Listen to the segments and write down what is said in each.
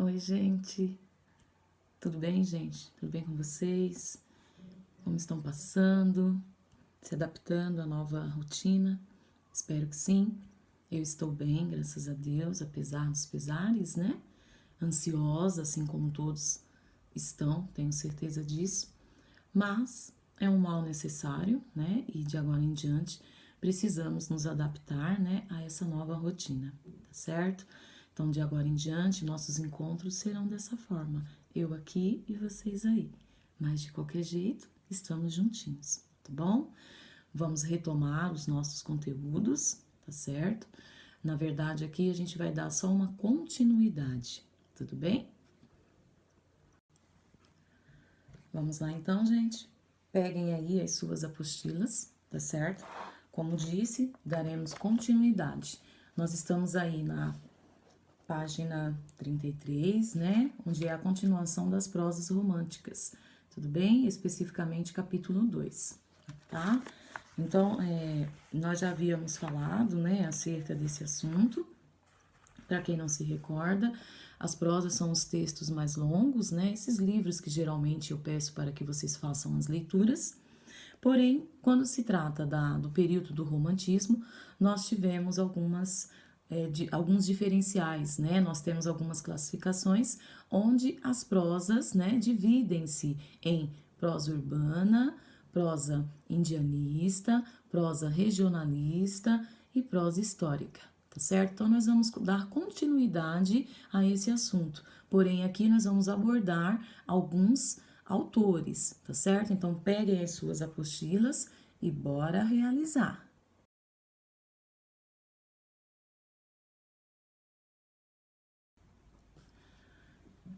Oi, gente. Tudo bem, gente? Tudo bem com vocês? Como estão passando? Se adaptando à nova rotina? Espero que sim. Eu estou bem, graças a Deus, apesar dos pesares, né? Ansiosa, assim como todos estão, tenho certeza disso. Mas é um mal necessário, né? E de agora em diante precisamos nos adaptar, né, a essa nova rotina, tá certo? Então, de agora em diante, nossos encontros serão dessa forma, eu aqui e vocês aí. Mas de qualquer jeito, estamos juntinhos, tá bom? Vamos retomar os nossos conteúdos, tá certo? Na verdade, aqui a gente vai dar só uma continuidade, tudo bem? Vamos lá então, gente. Peguem aí as suas apostilas, tá certo? Como disse, daremos continuidade. Nós estamos aí na página 33, né? Onde é a continuação das prosas românticas, tudo bem? Especificamente capítulo 2, tá? Então, nós já havíamos falado, né, acerca desse assunto. Para quem não se recorda, as prosas são os textos mais longos, né? Esses livros que geralmente eu peço para que vocês façam as leituras. Porém, quando se trata do período do romantismo, nós tivemos alguns diferenciais, né? Nós temos algumas classificações onde as prosas, né, dividem-se em prosa urbana, prosa indianista, prosa regionalista e prosa histórica, tá certo? Então, nós vamos dar continuidade a esse assunto. Porém, aqui nós vamos abordar alguns autores, tá certo? Então, peguem as suas apostilas e bora realizar.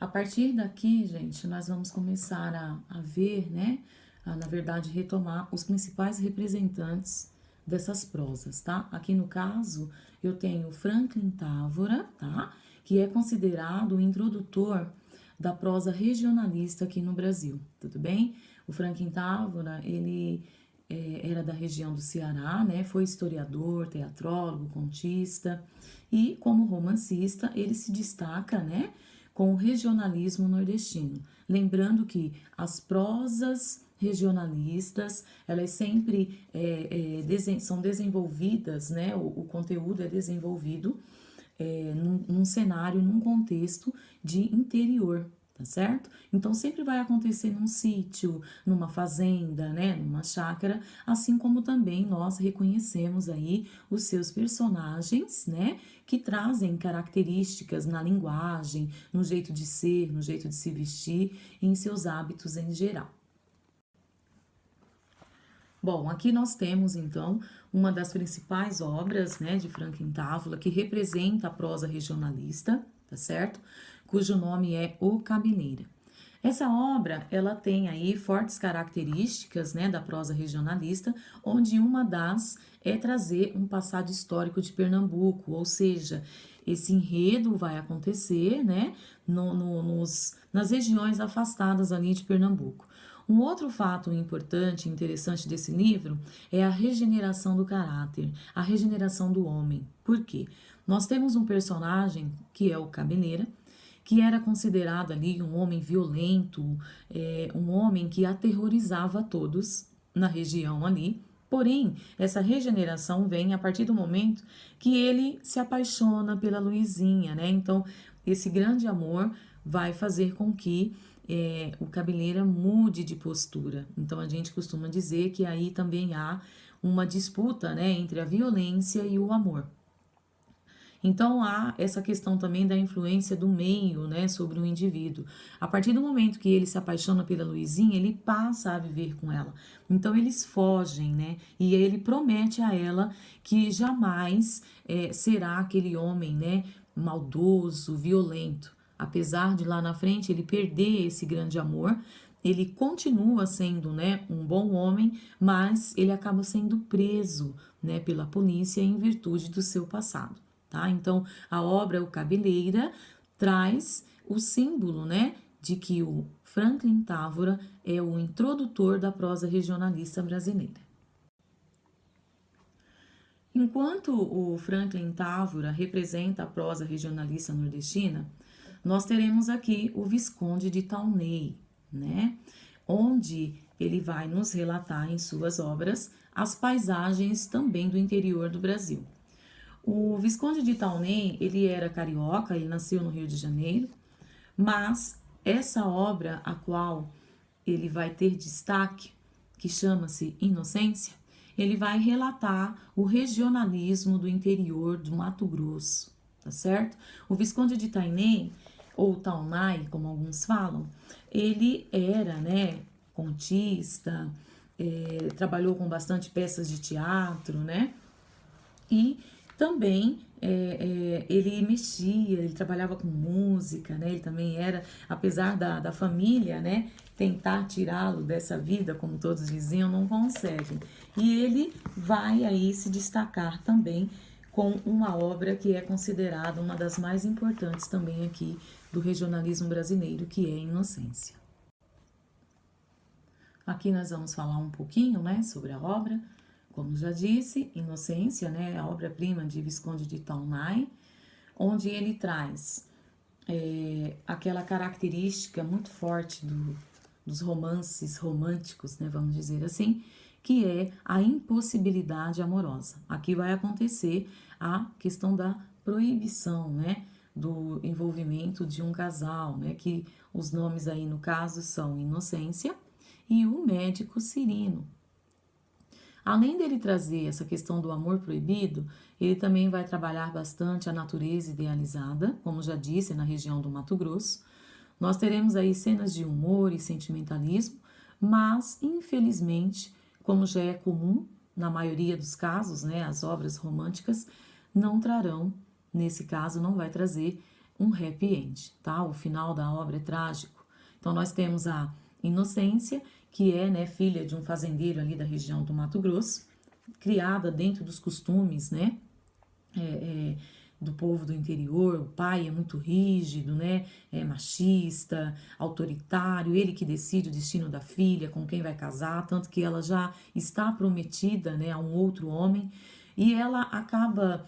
A partir daqui, gente, nós vamos começar a ver, né? Na verdade, retomar os principais representantes dessas prosas, tá? Aqui no caso, eu tenho Franklin Távora, tá? Que é considerado o introdutor da prosa regionalista aqui no Brasil, tudo bem? O Franklin Távora, ele era da região do Ceará, né? Foi historiador, teatrólogo, contista e como romancista ele se destaca, né? Com o regionalismo nordestino. Lembrando que as prosas regionalistas, elas sempre são desenvolvidas, né? O conteúdo é desenvolvido num cenário, num contexto de interior, tá certo? Então sempre vai acontecer num sítio, numa fazenda, né, numa chácara, assim como também nós reconhecemos aí os seus personagens, né, que trazem características na linguagem, no jeito de ser, no jeito de se vestir e em seus hábitos em geral. Bom, aqui nós temos então uma das principais obras, né, de Franklin Távora que representa a prosa regionalista, tá certo? Cujo nome é O Cabeleira. Essa obra, ela tem aí fortes características, né, da prosa regionalista, onde uma das é trazer um passado histórico de Pernambuco, ou seja, esse enredo vai acontecer, né, nas regiões afastadas ali de Pernambuco. Um outro fato importante e interessante desse livro é a regeneração do caráter, a regeneração do homem. Por quê? Nós temos um personagem que é o Cabeleira, que era considerado ali um homem violento, um homem que aterrorizava todos na região ali. Porém, essa regeneração vem a partir do momento que ele se apaixona pela Luizinha, né? Então, esse grande amor vai fazer com que o Cabeleira mude de postura. Então, a gente costuma dizer que aí também há uma disputa, né, entre a violência e o amor. Então há essa questão também da influência do meio, né, sobre o indivíduo. A partir do momento que ele se apaixona pela Luizinha, ele passa a viver com ela. Então eles fogem, né? E ele promete a ela que jamais será aquele homem, né, maldoso, violento. Apesar de lá na frente ele perder esse grande amor, ele continua sendo, né, um bom homem, mas ele acaba sendo preso, né, pela polícia em virtude do seu passado. Tá? Então, a obra O Cabeleira traz o símbolo, né, de que o Franklin Távora é o introdutor da prosa regionalista brasileira. Enquanto o Franklin Távora representa a prosa regionalista nordestina, nós teremos aqui o Visconde de Taunay, né? Onde ele vai nos relatar em suas obras as paisagens também do interior do Brasil. O Visconde de Taunay, ele era carioca, ele nasceu no Rio de Janeiro, mas essa obra a qual ele vai ter destaque, que chama-se Inocência, ele vai relatar o regionalismo do interior do Mato Grosso, tá certo? O Visconde de Taunay, ou Taunay, como alguns falam, ele era, né, contista, trabalhou com bastante peças de teatro, né? E também ele mexia, ele trabalhava com música, né? Ele também era, apesar da família, né, tentar tirá-lo dessa vida, como todos diziam, não conseguem. E ele vai aí se destacar também com uma obra que é considerada uma das mais importantes também aqui do regionalismo brasileiro, que é Inocência. Aqui nós vamos falar um pouquinho, né, sobre a obra. Como já disse, Inocência, né, a obra-prima de Visconde de Taunay, onde ele traz aquela característica muito forte dos romances românticos, né, vamos dizer assim, que é a impossibilidade amorosa. Aqui vai acontecer a questão da proibição, né, do envolvimento de um casal, né, que os nomes aí no caso são Inocência e o médico Cirino. Além dele trazer essa questão do amor proibido, ele também vai trabalhar bastante a natureza idealizada, como já disse, na região do Mato Grosso. Nós teremos aí cenas de humor e sentimentalismo, mas, infelizmente, como já é comum na maioria dos casos, né, as obras românticas não trarão, nesse caso, não vai trazer um happy end, tá? O final da obra é trágico. Então, nós temos a Inocência, que é, né, filha de um fazendeiro ali da região do Mato Grosso, criada dentro dos costumes, né, do povo do interior. O pai é muito rígido, né, é machista, autoritário, ele que decide o destino da filha, com quem vai casar, tanto que ela já está prometida, né, a um outro homem, e ela acaba,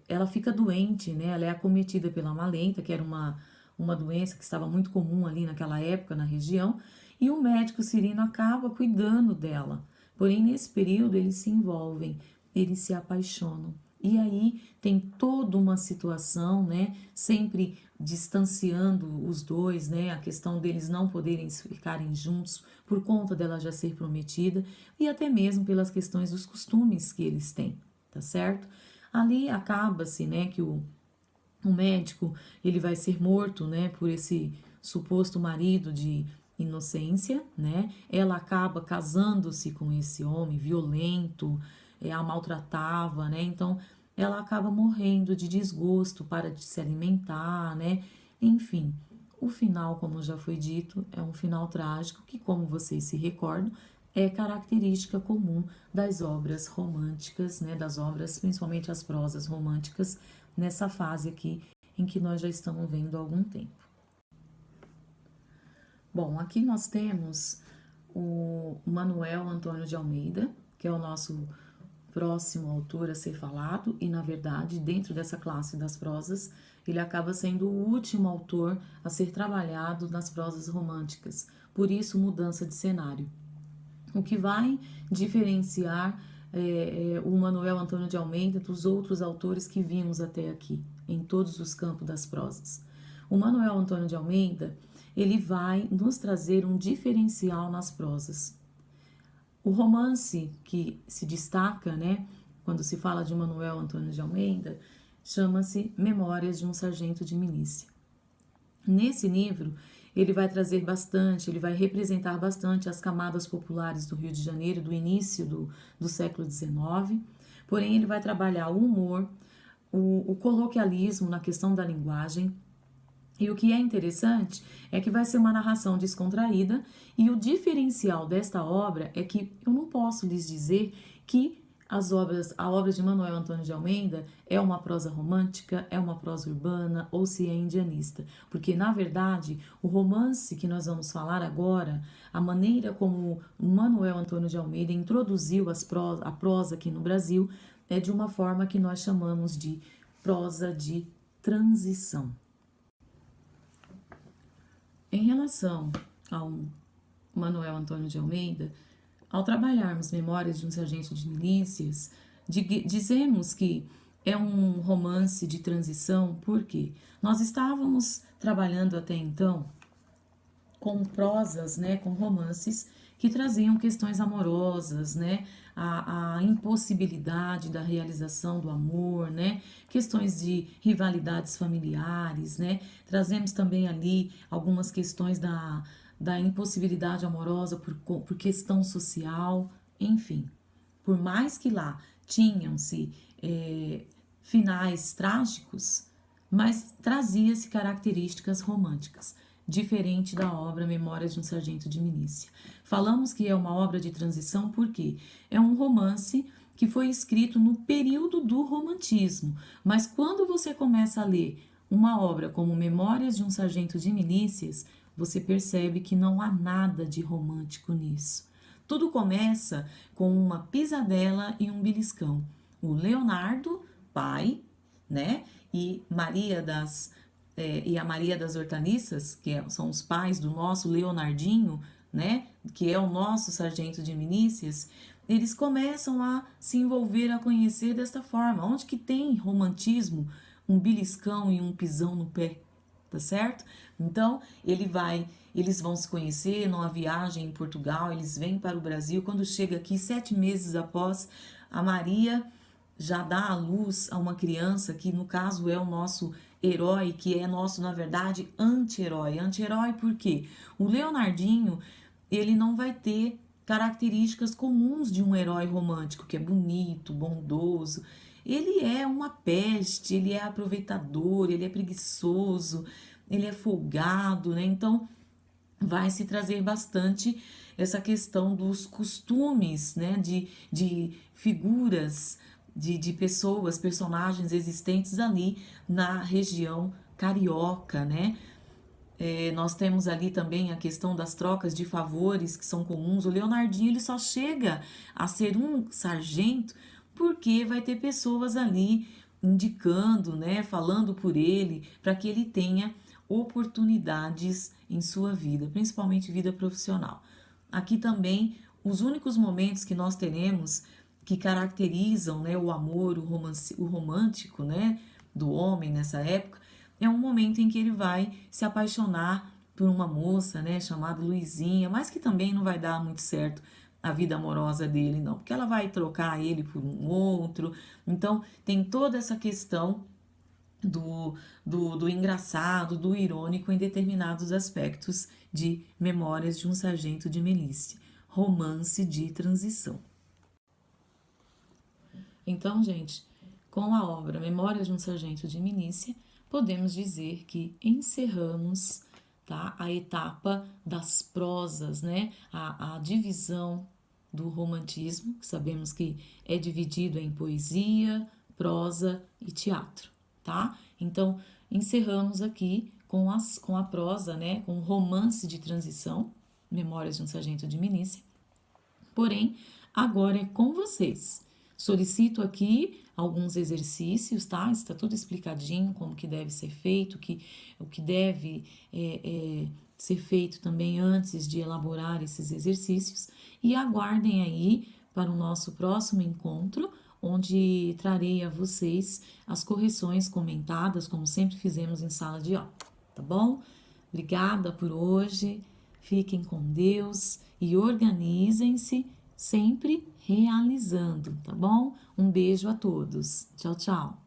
ela fica doente, né, ela é acometida pela malenta, que era uma doença que estava muito comum ali naquela época na região, e o médico Cirino acaba cuidando dela. Porém, nesse período, eles se envolvem, eles se apaixonam. E aí tem toda uma situação, né, sempre distanciando os dois, né, a questão deles não poderem ficarem juntos por conta dela já ser prometida e até mesmo pelas questões dos costumes que eles têm, tá certo? Ali acaba-se, né, que o médico, ele vai ser morto, né, por esse suposto marido de Inocência, né? Ela acaba casando-se com esse homem violento, a maltratava, né? Então, ela acaba morrendo de desgosto para de se alimentar, né? Enfim, o final, como já foi dito, é um final trágico que, como vocês se recordam, é característica comum das obras românticas, né? Das obras, principalmente as prosas românticas, nessa fase aqui em que nós já estamos vendo há algum tempo. Bom, aqui nós temos o Manuel Antônio de Almeida, que é o nosso próximo autor a ser falado, e na verdade, dentro dessa classe das prosas, ele acaba sendo o último autor a ser trabalhado nas prosas românticas, por isso mudança de cenário. O que vai diferenciar o Manuel Antônio de Almeida dos outros autores que vimos até aqui, em todos os campos das prosas. O Manuel Antônio de Almeida, ele vai nos trazer um diferencial nas prosas. O romance que se destaca, né, quando se fala de Manuel Antônio de Almeida, chama-se Memórias de um Sargento de Milícia. Nesse livro, ele vai trazer bastante, ele vai representar bastante as camadas populares do Rio de Janeiro, do início do século XIX, porém ele vai trabalhar o humor, o coloquialismo na questão da linguagem. E o que é interessante é que vai ser uma narração descontraída, e o diferencial desta obra é que eu não posso lhes dizer que a obra de Manuel Antônio de Almeida é uma prosa romântica, é uma prosa urbana ou se é indianista, porque na verdade o romance que nós vamos falar agora, a maneira como Manuel Antônio de Almeida introduziu a prosa aqui no Brasil é de uma forma que nós chamamos de prosa de transição. Em relação ao Manuel Antônio de Almeida, ao trabalharmos Memórias de um Sargento de Milícias, dizemos que é um romance de transição, porque nós estávamos trabalhando até então com prosas, né, com romances que traziam questões amorosas, né, a impossibilidade da realização do amor, né, questões de rivalidades familiares, né, trazemos também ali algumas questões da impossibilidade amorosa por questão social, enfim. Por mais que lá tinham-se finais trágicos, mas trazia-se características românticas, diferente da obra Memórias de um Sargento de Milícia. Falamos que é uma obra de transição porque é um romance que foi escrito no período do romantismo, mas quando você começa a ler uma obra como Memórias de um Sargento de Milícias, você percebe que não há nada de romântico nisso. Tudo começa com uma pisadela e um beliscão. O Leonardo, pai, né, e a Maria das Hortaliças, são os pais do nosso Leonardinho, né, que é o nosso sargento de milícias, eles começam a se envolver, a conhecer desta forma. Onde que tem romantismo, um beliscão e um pisão no pé, tá certo? Então, eles vão se conhecer numa viagem em Portugal, eles vêm para o Brasil. Quando chega aqui, 7 meses após, a Maria já dá à luz a uma criança que, no caso, é o nosso herói, que é nosso, na verdade, anti-herói. Anti-herói por quê? O Leonardinho, ele não vai ter características comuns de um herói romântico, que é bonito, bondoso. Ele é uma peste, ele é aproveitador, ele é preguiçoso, ele é folgado, né? Então, vai se trazer bastante essa questão dos costumes, né? De figuras, de pessoas, personagens existentes ali na região carioca, né? Nós temos ali também a questão das trocas de favores que são comuns. O Leonardinho ele só chega a ser um sargento porque vai ter pessoas ali indicando, né, falando por ele, para que ele tenha oportunidades em sua vida, principalmente vida profissional. Aqui também, os únicos momentos que nós teremos que caracterizam, né, o amor, o romântico, né, do homem nessa época, é um momento em que ele vai se apaixonar por uma moça, né, chamada Luizinha, mas que também não vai dar muito certo a vida amorosa dele, não, porque ela vai trocar ele por um outro. Então, tem toda essa questão do engraçado, do irônico em determinados aspectos de Memórias de um Sargento de Milícia, romance de transição. Então, gente, com a obra Memórias de um Sargento de Milícia, podemos dizer que encerramos, tá, a etapa das prosas, né, a divisão do romantismo, que sabemos que é dividido em poesia, prosa e teatro, tá? Então, encerramos aqui com a prosa, né, com o romance de transição, Memórias de um Sargento de Milícia. Porém, agora é com vocês. Solicito aqui alguns exercícios, tá? Está tudo explicadinho, como que deve ser feito, o que deve ser feito também antes de elaborar esses exercícios. E aguardem aí para o nosso próximo encontro, onde trarei a vocês as correções comentadas, como sempre fizemos em sala de aula, tá bom? Obrigada por hoje, fiquem com Deus e organizem-se, sempre realizando, tá bom? Um beijo a todos. Tchau, tchau.